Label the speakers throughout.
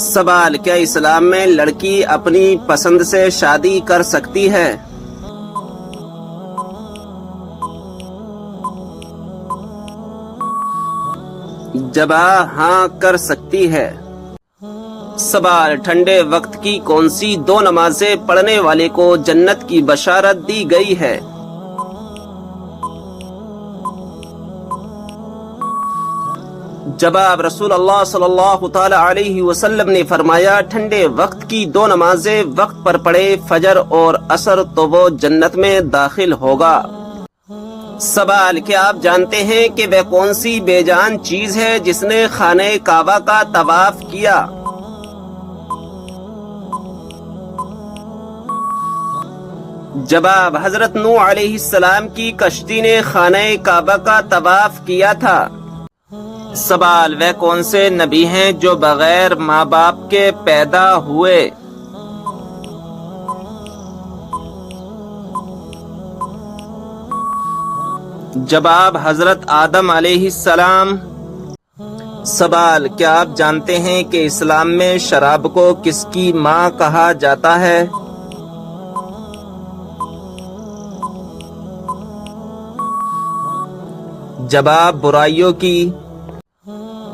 Speaker 1: سوال: کیا اسلام میں لڑکی اپنی پسند سے شادی کر سکتی ہے؟ جواب: ہاں، کر سکتی ہے۔ سوال: ٹھنڈے وقت کی کون سی دو نمازیں پڑھنے والے کو جنت کی بشارت دی گئی ہے؟ جواب: رسول اللہ صلی اللہ تعالی علیہ وسلم نے فرمایا، ٹھنڈے وقت کی دو نمازیں وقت پر پڑھے، فجر اور عصر، تو وہ جنت میں داخل ہوگا۔ سوال: کیا آپ جانتے ہیں کہ وہ کون سی بے جان چیز ہے جس نے خانہ کعبہ کا طواف کیا؟ جواب: حضرت نوح علیہ السلام کی کشتی نے خانہ کعبہ کا طواف کیا تھا۔ سوال: وہ کون سے نبی ہیں جو بغیر ماں باپ کے پیدا ہوئے؟ جواب: حضرت آدم علیہ السلام۔ سوال: کیا آپ جانتے ہیں کہ اسلام میں شراب کو کس کی ماں کہا جاتا ہے؟ جواب: برائیوں کی۔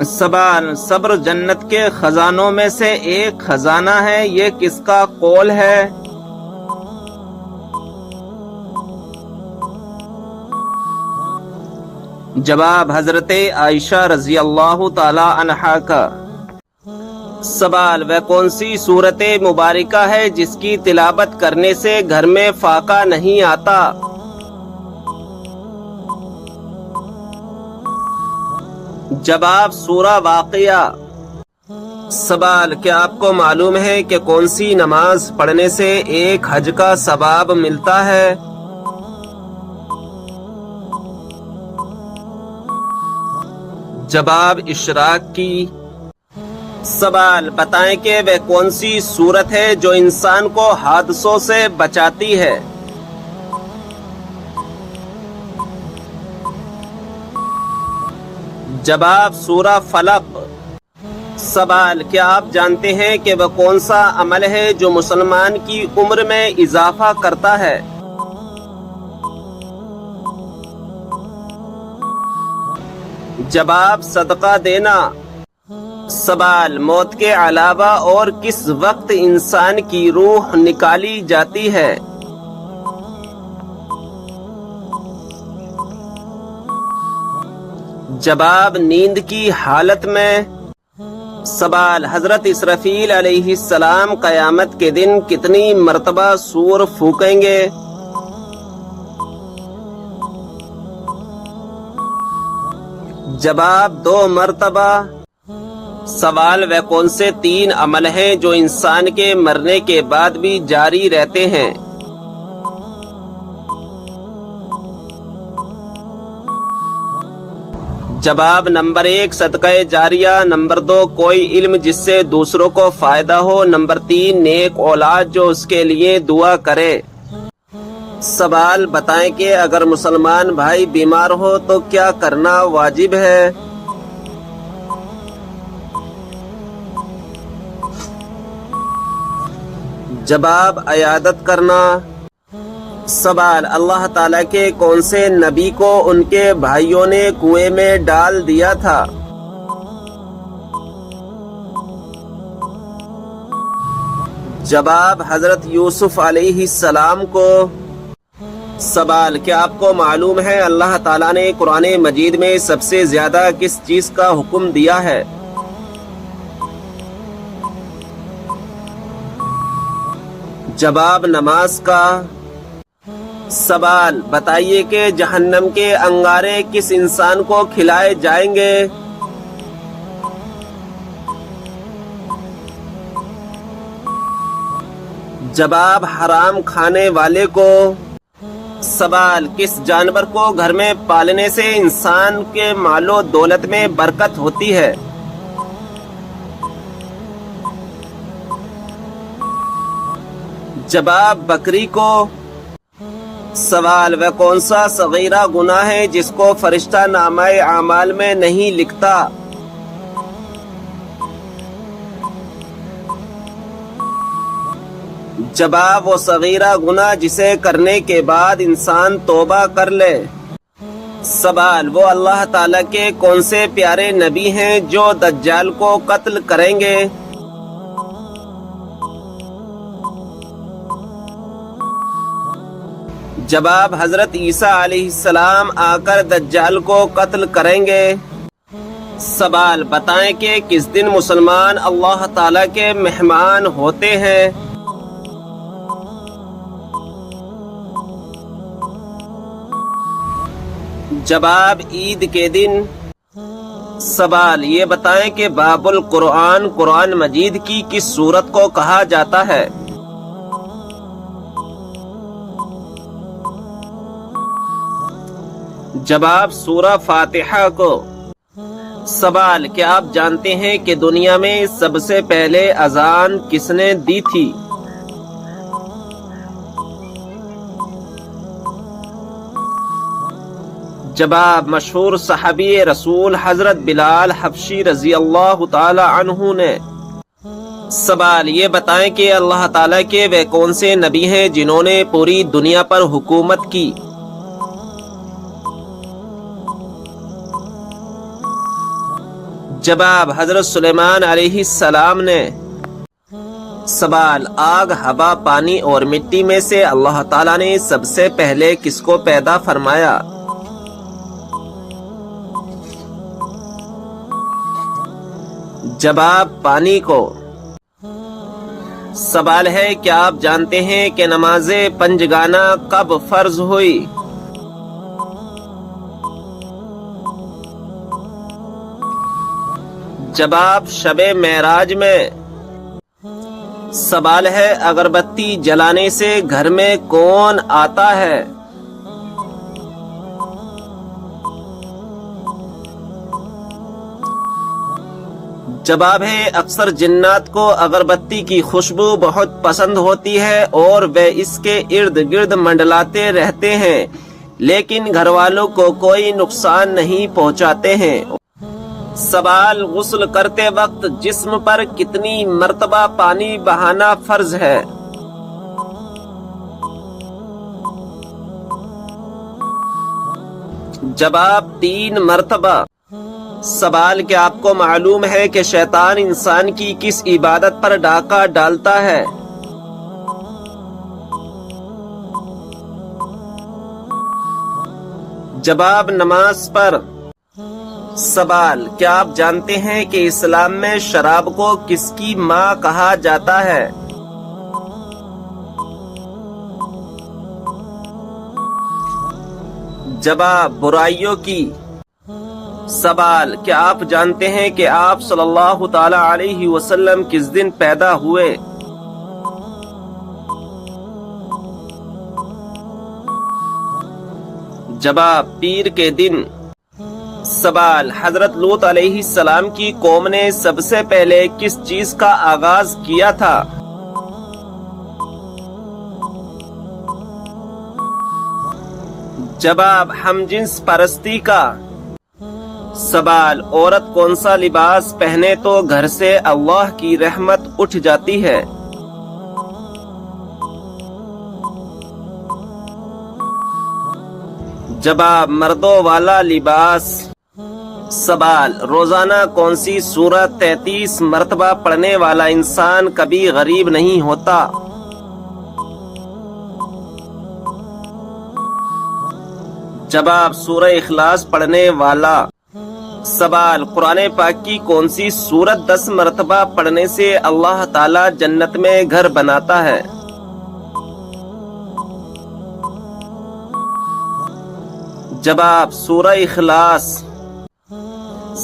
Speaker 1: سوال: صبر جنت کے خزانوں میں سے ایک خزانہ ہے، یہ کس کا قول ہے؟ جواب: حضرت عائشہ رضی اللہ تعالی عنہا کا۔ سوال: وہ کون سی سورت مبارکہ ہے جس کی تلاوت کرنے سے گھر میں فاقہ نہیں آتا؟ جواب: سورہ واقعہ۔ سوال: کیا آپ کو معلوم ہے کہ کون سی نماز پڑھنے سے ایک حج کا ثواب ملتا ہے؟ جواب: اشراق کی۔ سوال: بتائیں کہ وہ کون سی سورت ہے جو انسان کو حادثوں سے بچاتی ہے؟ جواب: سورہ فلق۔ سوال: کیا آپ جانتے ہیں کہ وہ کون سا عمل ہے جو مسلمان کی عمر میں اضافہ کرتا ہے؟ جواب: صدقہ دینا۔ سوال: موت کے علاوہ اور کس وقت انسان کی روح نکالی جاتی ہے؟ جواب: نیند کی حالت میں۔ سوال: حضرت اسرافیل علیہ السلام قیامت کے دن کتنی مرتبہ سور پھونکیں گے؟ جواب: 2 مرتبہ۔ سوال: وہ کون سے 3 عمل ہیں جو انسان کے مرنے کے بعد بھی جاری رہتے ہیں؟ جواب: نمبر 1 صدقہ جاریہ، نمبر 2 کوئی علم جس سے دوسروں کو فائدہ ہو، نمبر 3 نیک اولاد جو اس کے لیے دعا کرے۔ سوال: بتائیں کہ اگر مسلمان بھائی بیمار ہو تو کیا کرنا واجب ہے؟ جواب: عیادت کرنا۔ سوال: اللہ تعالیٰ کے کون سے نبی کو ان کے بھائیوں نے کنویں میں ڈال دیا تھا؟ جواب: حضرت یوسف علیہ السلام کو۔ سوال: کیا آپ کو معلوم ہے اللہ تعالیٰ نے قرآن مجید میں سب سے زیادہ کس چیز کا حکم دیا ہے؟ جواب: نماز کا۔ سوال: بتائیے کہ جہنم کے انگارے کس انسان کو کھلائے جائیں گے؟ جواب: حرام کھانے والے کو۔ سوال: کس جانور کو گھر میں پالنے سے انسان کے مال و دولت میں برکت ہوتی ہے؟ جواب: بکری کو۔ سوال: وہ کون سا صغیرہ گناہ ہے جس کو فرشتہ نامہ اعمال میں نہیں لکھتا؟ جواب: وہ صغیرہ گناہ جسے کرنے کے بعد انسان توبہ کر لے۔ سوال: وہ اللہ تعالیٰ کے کون سے پیارے نبی ہیں جو دجال کو قتل کریں گے؟ جواب: حضرت عیسیٰ علیہ السلام آ کر دجال کو قتل کریں گے۔ سوال: بتائیں کہ کس دن مسلمان اللہ تعالیٰ کے مہمان ہوتے ہیں؟ جواب: عید کے دن۔ سوال: یہ بتائیں کہ باب القرآن قرآن مجید کی کس سورت کو کہا جاتا ہے؟ جواب: سورہ فاتحہ کو۔ سوال: کیا آپ جانتے ہیں کہ دنیا میں سب سے پہلے اذان کس نے دی تھی؟ جواب: مشہور صحابی رسول حضرت بلال حبشی رضی اللہ تعالی عنہ نے۔ سوال: یہ بتائیں کہ اللہ تعالیٰ کے وہ کون سے نبی ہیں جنہوں نے پوری دنیا پر حکومت کی؟ جواب: حضرت سلیمان علیہ السلام نے۔ سوال: آگ، ہوا، پانی اور مٹی میں سے اللہ تعالیٰ نے سب سے پہلے کس کو پیدا فرمایا؟ جواب: پانی کو۔ سوال ہے: کیا آپ جانتے ہیں کہ نماز پنجگانہ کب فرض ہوئی؟ جواب: شب معراج میں۔ سوال ہے: اگربتی جلانے سے گھر میں کون آتا ہے؟ جواب ہے: اکثر جنات کو اگربتی کی خوشبو بہت پسند ہوتی ہے اور وہ اس کے ارد گرد منڈلاتے رہتے ہیں، لیکن گھر والوں کو کوئی نقصان نہیں پہنچاتے ہیں۔ سوال: غسل کرتے وقت جسم پر کتنی مرتبہ پانی بہانا فرض ہے؟ جواب: 3 مرتبہ۔ سوال: کیا آپ کو معلوم ہے کہ شیطان انسان کی کس عبادت پر ڈاکہ ڈالتا ہے؟ جواب: نماز پر۔ سوال: کیا آپ جانتے ہیں کہ اسلام میں شراب کو کس کی ماں کہا جاتا ہے؟ جواب: برائیوں کی۔ سوال: کیا آپ جانتے ہیں کہ آپ صلی اللہ تعالی علیہ وسلم کس دن پیدا ہوئے؟ جواب: پیر کے دن۔ سوال: حضرت لوط علیہ السلام کی قوم نے سب سے پہلے کس چیز کا آغاز کیا تھا؟ جواب: ہم جنس پرستی کا۔ سوال: عورت کون سا لباس پہنے تو گھر سے اللہ کی رحمت اٹھ جاتی ہے؟ جواب: مردوں والا لباس۔ سوال: روزانہ کون سی سورت 33 مرتبہ پڑھنے والا انسان کبھی غریب نہیں ہوتا؟ جواب: سورہ اخلاص پڑھنے والا۔ سوال: قرآن پاک کی کون سی سورت 10 مرتبہ پڑھنے سے اللہ تعالی جنت میں گھر بناتا ہے؟ جواب: سورہ اخلاص۔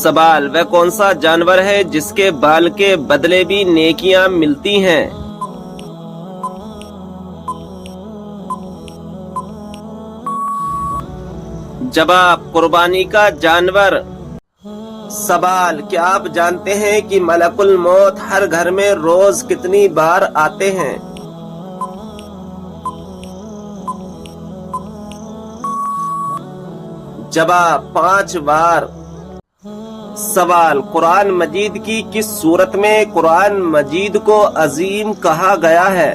Speaker 1: سوال: وہ کون سا جانور ہے جس کے بال کے بدلے بھی نیکیاں ملتی ہیں؟ جواب: قربانی کا جانور۔ سوال: کیا آپ جانتے ہیں کہ ملک الموت ہر گھر میں روز کتنی بار آتے ہیں؟ جواب: 5 بار۔ سوال: قرآن مجید کی کس صورت میں قرآن مجید کو عظیم کہا گیا ہے؟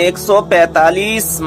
Speaker 1: 145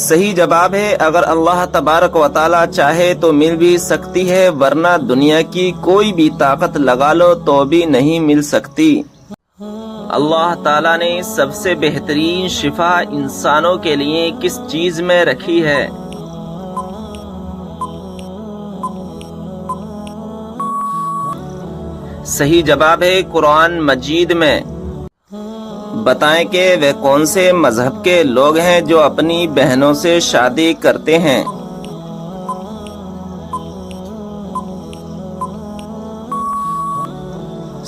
Speaker 1: صحیح جواب ہے اگر اللہ تبارک و تعالی چاہے تو مل بھی سکتی ہے، ورنہ دنیا کی کوئی بھی طاقت لگا لو تو بھی نہیں مل سکتی۔ اللہ تعالیٰ نے سب سے بہترین شفا انسانوں کے لیے کس چیز میں رکھی ہے؟ صحیح جواب ہے قرآن مجید میں۔ بتائیں کہ وہ کون سے مذہب کے لوگ ہیں جو اپنی بہنوں سے شادی کرتے ہیں؟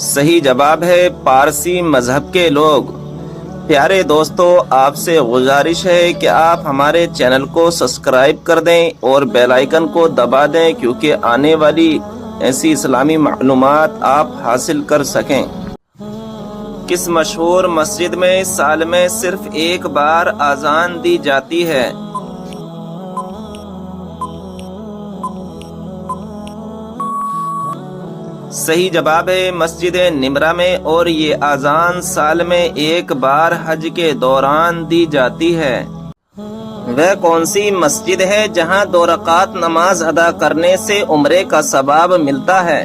Speaker 1: صحیح جواب ہے پارسی مذہب کے لوگ۔ پیارے دوستو، آپ سے گزارش ہے کہ آپ ہمارے چینل کو سبسکرائب کر دیں اور بیل آئیکن کو دبا دیں، کیونکہ آنے والی ایسی اسلامی معلومات آپ حاصل کر سکیں۔ کس مشہور مسجد میں سال میں صرف ایک بار اذان دی جاتی ہے؟ صحیح جواب ہے مسجد نمرہ میں، اور یہ اذان سال میں ایک بار حج کے دوران دی جاتی ہے۔ وہ کون سی مسجد ہے جہاں 2 رکعت نماز ادا کرنے سے عمرے کا ثواب ملتا ہے؟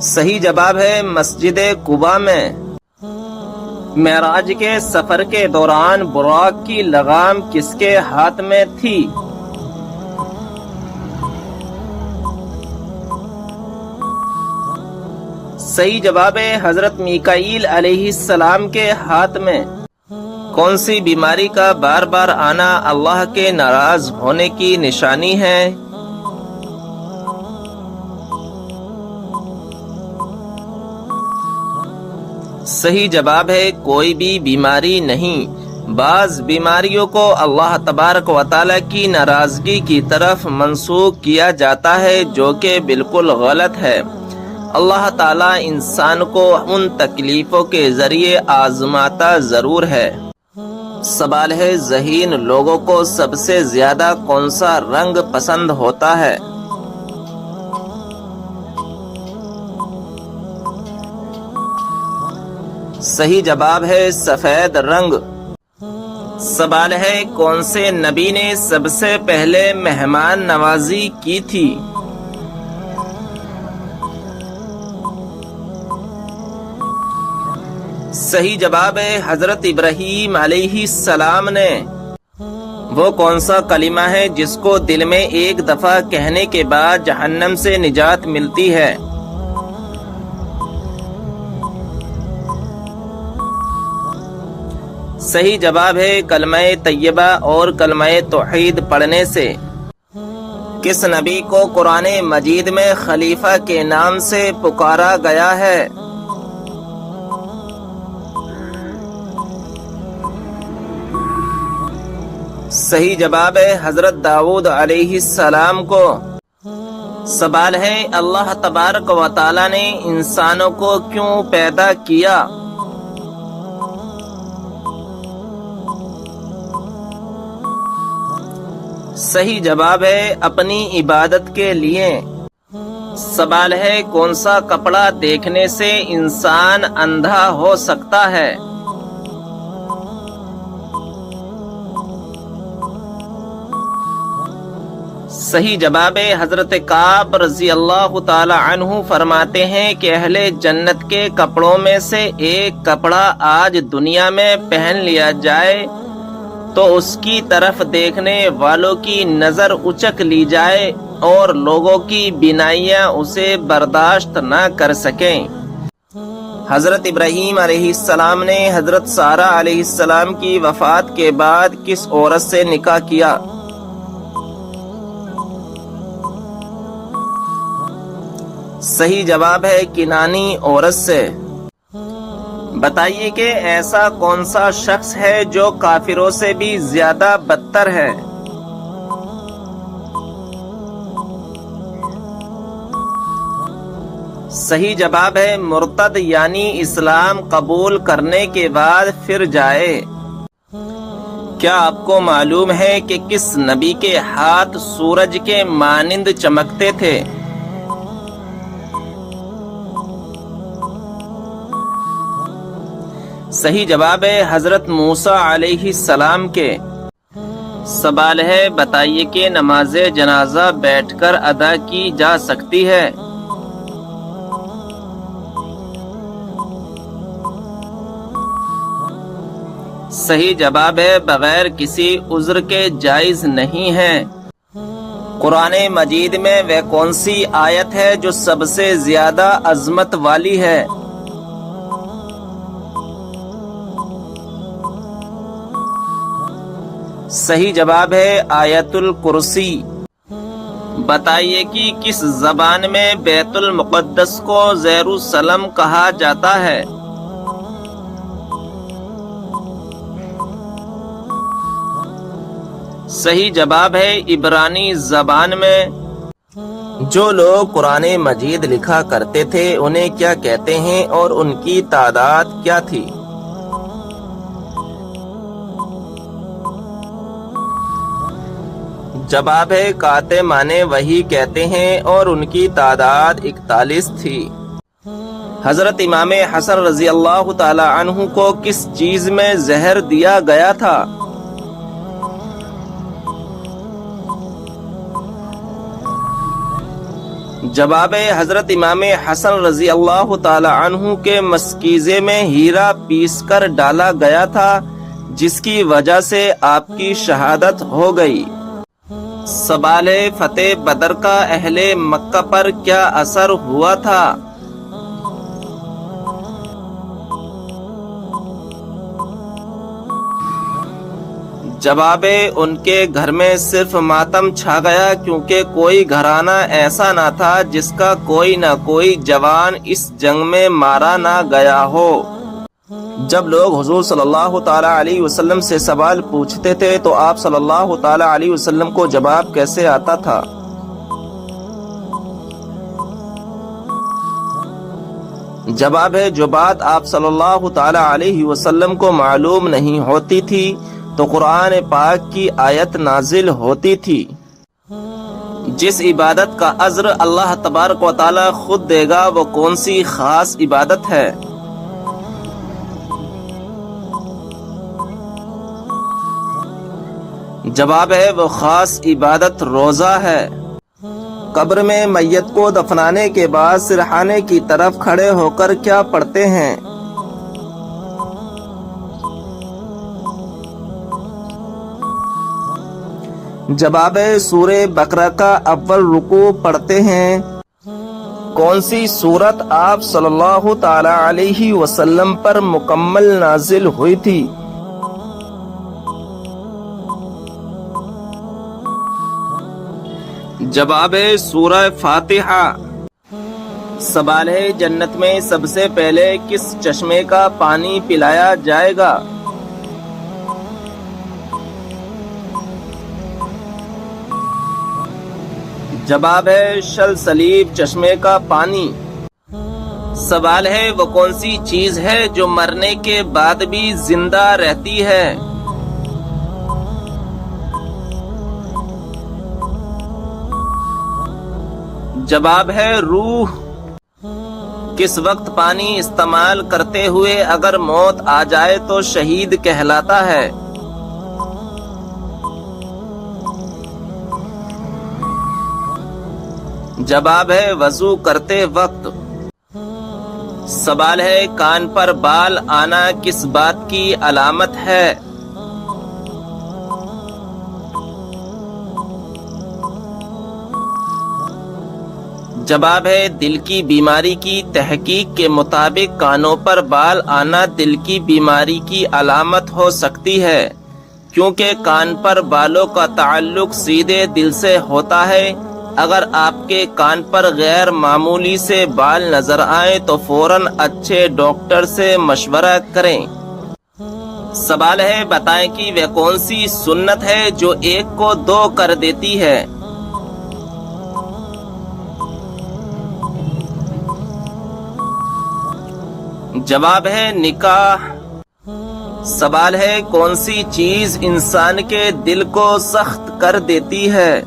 Speaker 1: صحیح جواب ہے مسجد قباء میں۔ معراج کے سفر کے دوران براق کی لگام کس کے ہاتھ میں تھی؟ صحیح جواب ہے حضرت میکائیل علیہ السلام کے ہاتھ میں۔ کون سی بیماری کا بار بار آنا اللہ کے ناراض ہونے کی نشانی ہے؟ صحیح جواب ہے کوئی بھی بیماری نہیں۔ بعض بیماریوں کو اللہ تبارک و تعالی کی ناراضگی کی طرف منسوخ کیا جاتا ہے، جو کہ بالکل غلط ہے۔ اللہ تعالیٰ انسان کو ان تکلیفوں کے ذریعے آزماتا ضرور ہے۔ سوال ہے ذہین لوگوں کو سب سے زیادہ کون سا رنگ پسند ہوتا ہے؟ صحیح جواب ہے سفید رنگ۔ سوال ہے کون سے نبی نے سب سے پہلے مہمان نوازی کی تھی؟ صحیح جواب ہے حضرت ابراہیم علیہ السلام نے۔ وہ کون سا کلمہ ہے جس کو دل میں ایک دفعہ کہنے کے بعد جہنم سے نجات ملتی ہے؟ صحیح جواب ہے کلمہ طیبہ اور کلمہ توحید پڑھنے سے۔ کس نبی کو قرآن مجید میں خلیفہ کے نام سے پکارا گیا ہے؟ صحیح جواب ہے حضرت داؤد علیہ السلام کو۔ سوال ہے اللہ تبارک و تعالی نے انسانوں کو کیوں پیدا کیا؟ صحیح جواب ہے اپنی عبادت کے لیے۔ سوال ہے کون سا کپڑا دیکھنے سے انسان اندھا ہو سکتا ہے؟ صحیح جواب ہے حضرت کعب رضی اللہ تعالی عنہ فرماتے ہیں کہ اہل جنت کے کپڑوں میں سے ایک کپڑا آج دنیا میں پہن لیا جائے تو اس کی طرف دیکھنے والوں کی نظر اچک لی جائے اور لوگوں کی بینائیاں اسے برداشت نہ کر سکیں۔ حضرت ابراہیم علیہ السلام نے حضرت سارہ علیہ السلام کی وفات کے بعد کس عورت سے نکاح کیا؟ صحیح جواب ہے کنانی عورت سے۔ بتائیے کہ ایسا کون سا شخص ہے جو کافروں سے بھی زیادہ بدتر ہے؟ صحیح جواب ہے مرتد، یعنی اسلام قبول کرنے کے بعد پھر جائے۔ کیا آپ کو معلوم ہے کہ کس نبی کے ہاتھ سورج کے مانند چمکتے تھے؟ صحیح جواب ہے حضرت موسیٰ علیہ السلام کے۔ سوال ہے بتائیے کہ نماز جنازہ بیٹھ کر ادا کی جا سکتی ہے؟ صحیح جواب ہے بغیر کسی عذر کے جائز نہیں ہے۔ قرآن مجید میں وہ کون سی آیت ہے جو سب سے زیادہ عظمت والی ہے؟ صحیح جواب ہے آیت الکرسی۔ بتائیے کہ کس زبان میں بیت المقدس کو یروشلم کہا جاتا ہے؟ صحیح جواب ہے عبرانی زبان میں۔ جو لوگ قرآن مجید لکھا کرتے تھے انہیں کیا کہتے ہیں اور ان کی تعداد کیا تھی؟ جواب ہے کاتمان وحی کہتے ہیں اور ان کی تعداد 41 تھی۔ حضرت امام حسن رضی اللہ تعالی عنہ کو کس چیز میں زہر دیا گیا تھا؟ جواب ہے حضرت امام حسن رضی اللہ تعالی عنہ کے مشکیزے میں ہیرا پیس کر ڈالا گیا تھا جس کی وجہ سے آپ کی شہادت ہو گئی۔ سوال ہے فتح بدر کا اہل مکہ پر کیا اثر ہوا تھا؟ جواب ہے ان کے گھر میں صرف ماتم چھا گیا کیونکہ کوئی گھرانہ ایسا نہ تھا جس کا کوئی نہ کوئی جوان اس جنگ میں مارا نہ گیا ہو۔ جب لوگ حضور صلی اللہ تعالی علیہ وسلم سے سوال پوچھتے تھے تو آپ صلی اللہ تعالی علیہ وسلم کو جواب کیسے آتا تھا؟ جواب ہے جو بات آپ صلی اللہ تعالی علیہ وسلم کو معلوم نہیں ہوتی تھی تو قرآن پاک کی آیت نازل ہوتی تھی۔ جس عبادت کا اجر اللہ تبارک و تعالی خود دے گا وہ کون سی خاص عبادت ہے؟ جواب ہے وہ خاص عبادت روزہ ہے۔ قبر میں میت کو دفنانے کے بعد سرحانے کی طرف کھڑے ہو کر کیا پڑھتے ہیں؟ جواب ہے سورہ بقرہ کا اول رکوع پڑھتے ہیں۔ کون سی سورت آپ صلی اللہ تعالی علیہ وسلم پر مکمل نازل ہوئی تھی؟ جواب ہے سورہ فاتحہ۔ سوال ہے جنت میں سب سے پہلے کس چشمے کا پانی پلایا جائے گا؟ جواب ہے سلسلیب چشمے کا پانی۔ سوال ہے وہ کون سی چیز ہے جو مرنے کے بعد بھی زندہ رہتی ہے؟ جواب ہے روح۔ کس وقت پانی استعمال کرتے ہوئے اگر موت آ جائے تو شہید کہلاتا ہے؟ جواب ہے وضو کرتے وقت۔ سوال ہے کان پر بال آنا کس بات کی علامت ہے؟ جواب ہے دل کی بیماری کی تحقیق کے مطابق کانوں پر بال آنا دل کی بیماری کی علامت ہو سکتی ہے کیونکہ کان پر بالوں کا تعلق سیدھے دل سے ہوتا ہے۔ اگر آپ کے کان پر غیر معمولی سے بال نظر آئیں تو فوراً اچھے ڈاکٹر سے مشورہ کریں۔ سوال ہے بتائیں کہ وہ کون سی سنت ہے جو ایک کو دو کر دیتی ہے؟ جواب ہے نکاح۔ سوال ہے کون سی چیز انسان کے دل کو سخت کر دیتی ہے؟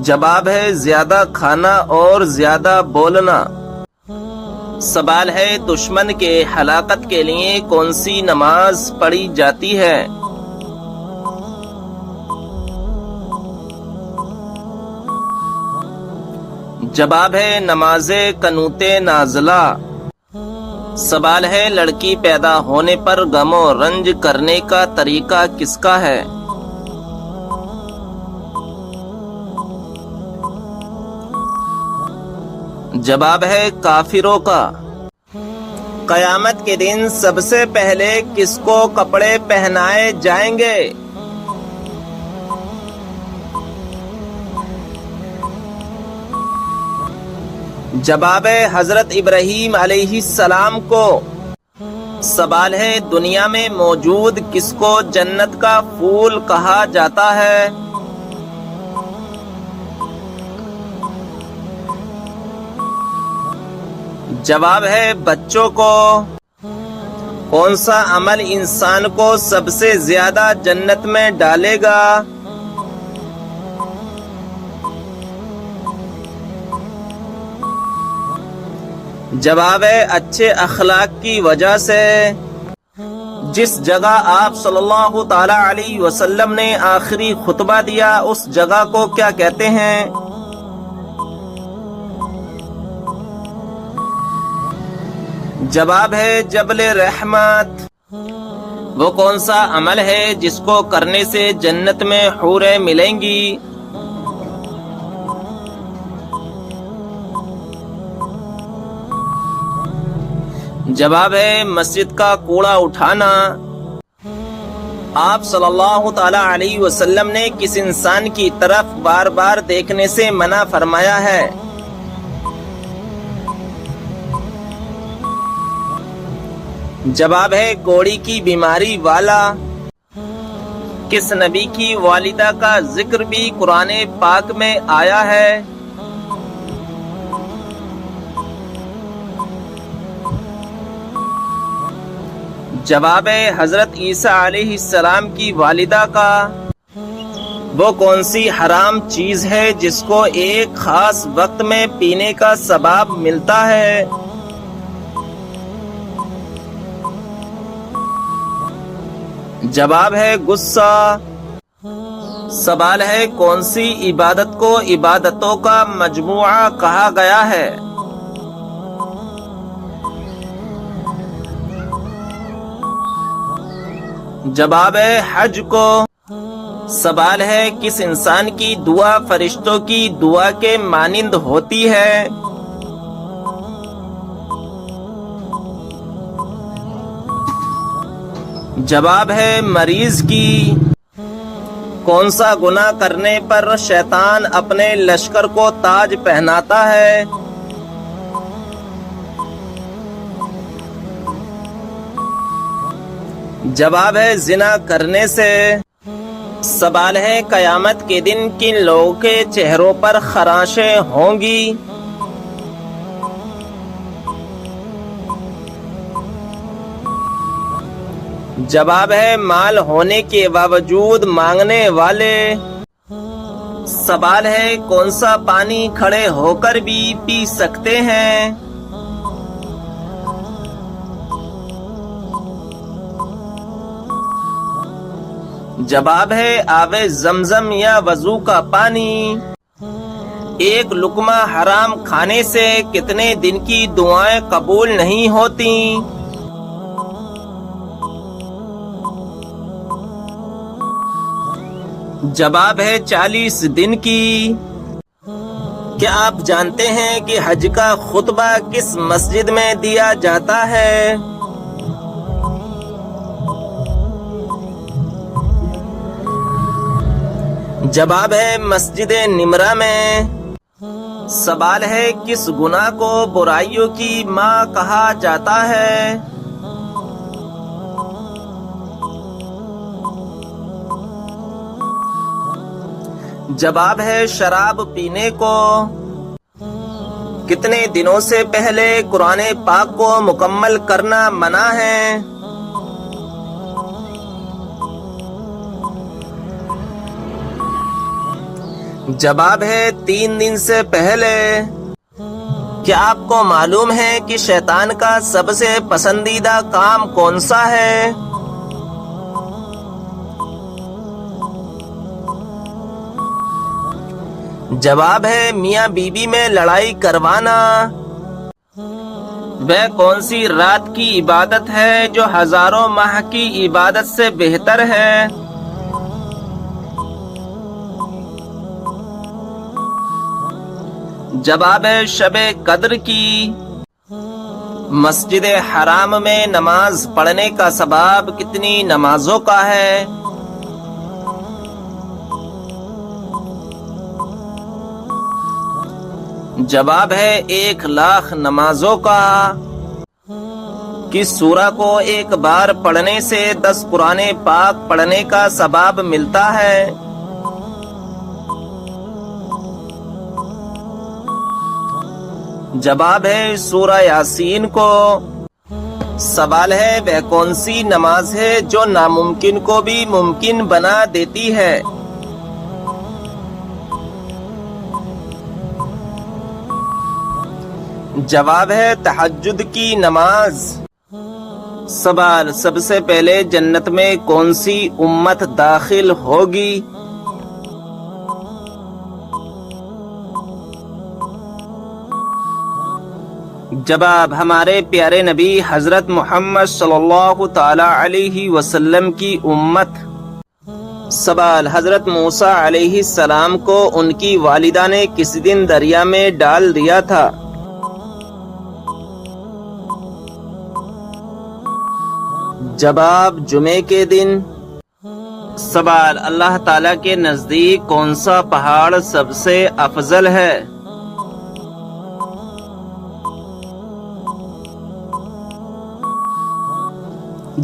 Speaker 1: جواب ہے زیادہ کھانا اور زیادہ بولنا۔ سوال ہے دشمن کے ہلاکت کے لیے کون سی نماز پڑھی جاتی ہے؟ جواب ہے نماز قنوت نازلہ۔ سوال ہے لڑکی پیدا ہونے پر غم و رنج کرنے کا طریقہ کس کا ہے؟ جواب ہے کافروں کا۔ قیامت کے دن سب سے پہلے کس کو کپڑے پہنائے جائیں گے؟ جواب ہے حضرت ابراہیم علیہ السلام کو۔ سوال ہے دنیا میں موجود کس کو جنت کا پھول کہا جاتا ہے؟ جواب ہے بچوں کو۔ کون سا عمل انسان کو سب سے زیادہ جنت میں ڈالے گا؟ جواب ہے اچھے اخلاق کی وجہ سے۔ جس جگہ آپ صلی اللہ تعالی علیہ وسلم نے آخری خطبہ دیا اس جگہ کو کیا کہتے ہیں؟ جواب ہے جبل رحمت۔ وہ کون سا عمل ہے جس کو کرنے سے جنت میں حوریں ملیں گی؟ جواب ہے مسجد کا کوڑا اٹھانا۔ آپ صلی اللہ تعالی علیہ وسلم نے کس انسان کی طرف بار بار دیکھنے سے منع فرمایا ہے؟ جواب ہے گوڑی کی بیماری والا۔ کس نبی کی والدہ کا ذکر بھی قرآن پاک میں آیا ہے؟ جواب ہے حضرت عیسیٰ علیہ السلام کی والدہ کا۔ وہ کون سی حرام چیز ہے جس کو ایک خاص وقت میں پینے کا ثواب ملتا ہے؟ جواب ہے غصہ۔ سوال ہے کون سی عبادت کو عبادتوں کا مجموعہ کہا گیا ہے؟ جواب ہے حج کو۔ سوال ہے کس انسان کی دعا فرشتوں کی دعا کے مانند ہوتی ہے؟ جواب ہے مریض کی۔ کون سا گناہ کرنے پر شیطان اپنے لشکر کو تاج پہناتا ہے؟ جواب ہے زنا کرنے سے۔ سوال ہے قیامت کے دن کن لوگوں کے چہروں پر خراشیں ہوں گی؟ جواب ہے مال ہونے کے باوجود مانگنے والے۔ سوال ہے کون سا پانی کھڑے ہو کر بھی پی سکتے ہیں؟ جواب ہے آب زمزم یا وضو کا پانی۔ ایک لقمہ حرام کھانے سے کتنے دن کی دعائیں قبول نہیں ہوتی؟ جواب ہے 40 دن کی۔ کیا آپ جانتے ہیں کہ حج کا خطبہ کس مسجد میں دیا جاتا ہے؟ جواب ہے مسجد نمرہ میں۔ سوال ہے کس گناہ کو برائیوں کی ماں کہا جاتا ہے؟ جواب ہے شراب پینے کو۔ کتنے دنوں سے پہلے قرآن پاک کو مکمل کرنا منع ہے؟ جواب ہے 3 دن سے پہلے۔ کیا آپ کو معلوم ہے کہ شیطان کا سب سے پسندیدہ کام کون سا ہے؟ جواب ہے میاں بیوی میں لڑائی کروانا۔ وہ کون سی رات کی عبادت ہے جو ہزاروں ماہ کی عبادت سے بہتر ہے؟ جواب ہے شب قدر کی۔ مسجد حرام میں نماز پڑھنے کا ثواب کتنی نمازوں کا ہے؟ جواب ہے 1,00,000 نمازوں کا۔ کس سورہ کو ایک بار پڑھنے سے 10 قرآن پاک پڑھنے کا ثواب ملتا ہے؟ جواب ہے سورہ یاسین کو۔ سوال ہے وہ کون سی نماز ہے جو ناممکن کو بھی ممکن بنا دیتی ہے؟ جواب ہے تہجد کی نماز۔ سوال سب سے پہلے جنت میں کون سی امت داخل ہوگی؟ جواب ہمارے پیارے نبی حضرت محمد صلی اللہ تعالی علیہ وسلم کی امت۔ سوال حضرت موسیٰ علیہ السلام کو ان کی والدہ نے کس دن دریا میں ڈال دیا تھا؟ جواب جمعے کے دن۔ سوال اللہ تعالیٰ کے نزدیک کون سا پہاڑ سب سے افضل ہے؟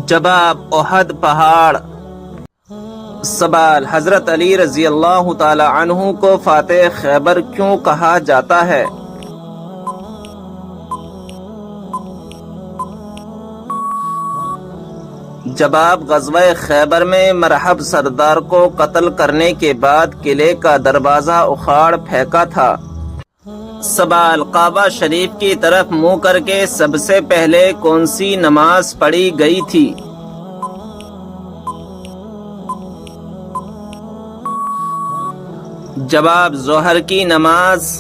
Speaker 1: جواب احد پہاڑ۔ سوال حضرت علی رضی اللہ تعالی عنہ کو فاتح خیبر کیوں کہا جاتا ہے؟ جواب غزوہ خیبر میں مرحب سردار کو قتل کرنے کے بعد قلعے کا دروازہ اکھاڑ پھینکا تھا۔ سوال کعبہ شریف کی طرف منہ کر کے سب سے پہلے کون سی نماز پڑھی گئی تھی؟ جواب ظہر کی نماز۔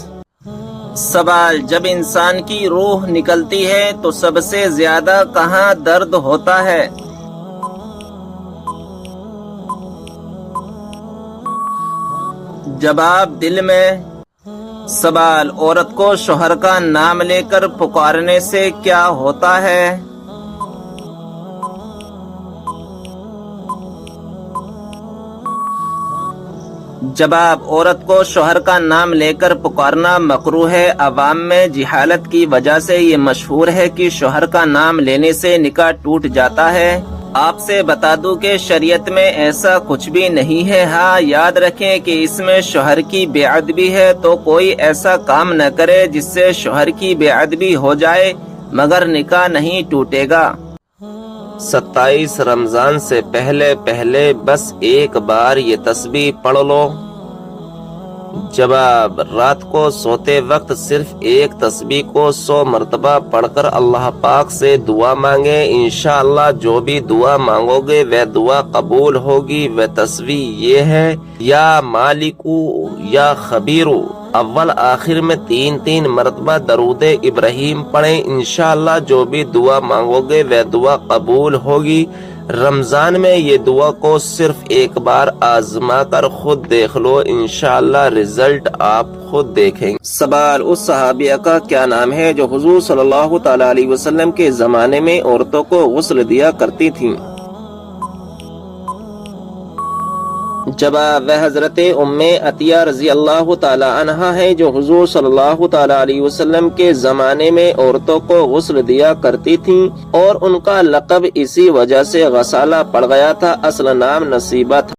Speaker 1: سوال جب انسان کی روح نکلتی ہے تو سب سے زیادہ کہاں درد ہوتا ہے؟ جواب دل میں۔ سوال عورت کو شوہر کا نام لے کر پکارنے سے کیا ہوتا ہے؟ جواب عورت کو شوہر کا نام لے کر پکارنا مکروہ ہے۔ عوام میں جہالت کی وجہ سے یہ مشہور ہے کہ شوہر کا نام لینے سے نکاح ٹوٹ جاتا ہے۔ آپ سے بتا دوں کہ شریعت میں ایسا کچھ بھی نہیں ہے۔ ہاں یاد رکھیں کہ اس میں شوہر کی بے ادبی ہے، تو کوئی ایسا کام نہ کرے جس سے شوہر کی بے ادبی ہو جائے، مگر نکاح نہیں ٹوٹے گا۔ 27 رمضان سے پہلے بس ایک بار یہ تسبیح پڑھ لو۔ جواب رات کو سوتے وقت صرف ایک تسبیح کو 100 مرتبہ پڑھ کر اللہ پاک سے دعا مانگے، انشاءاللہ جو بھی دعا مانگو گے وہ دعا قبول ہوگی۔ وہ تسبیح یہ ہے یا مالکو یا خبیرو، اول آخر میں 3 مرتبہ درود ابراہیم پڑھیں، انشاءاللہ جو بھی دعا مانگو گے وہ دعا قبول ہوگی۔ رمضان میں یہ دعا کو صرف ایک بار آزما کر خود دیکھ لو، انشاءاللہ رزلٹ آپ خود دیکھیں گے۔ سوال اس صحابیہ کا کیا نام ہے جو حضور صلی اللہ تعالی علیہ وسلم کے زمانے میں عورتوں کو غسل دیا کرتی تھیں؟ جواب وہ حضرت ام عطیہ رضی اللہ تعالی عنہا ہے جو حضور صلی اللہ تعالی علیہ وسلم کے زمانے میں عورتوں کو غسل دیا کرتی تھیں، اور ان کا لقب اسی وجہ سے غسالہ پڑ گیا تھا، اصل نام نصیبہ تھا۔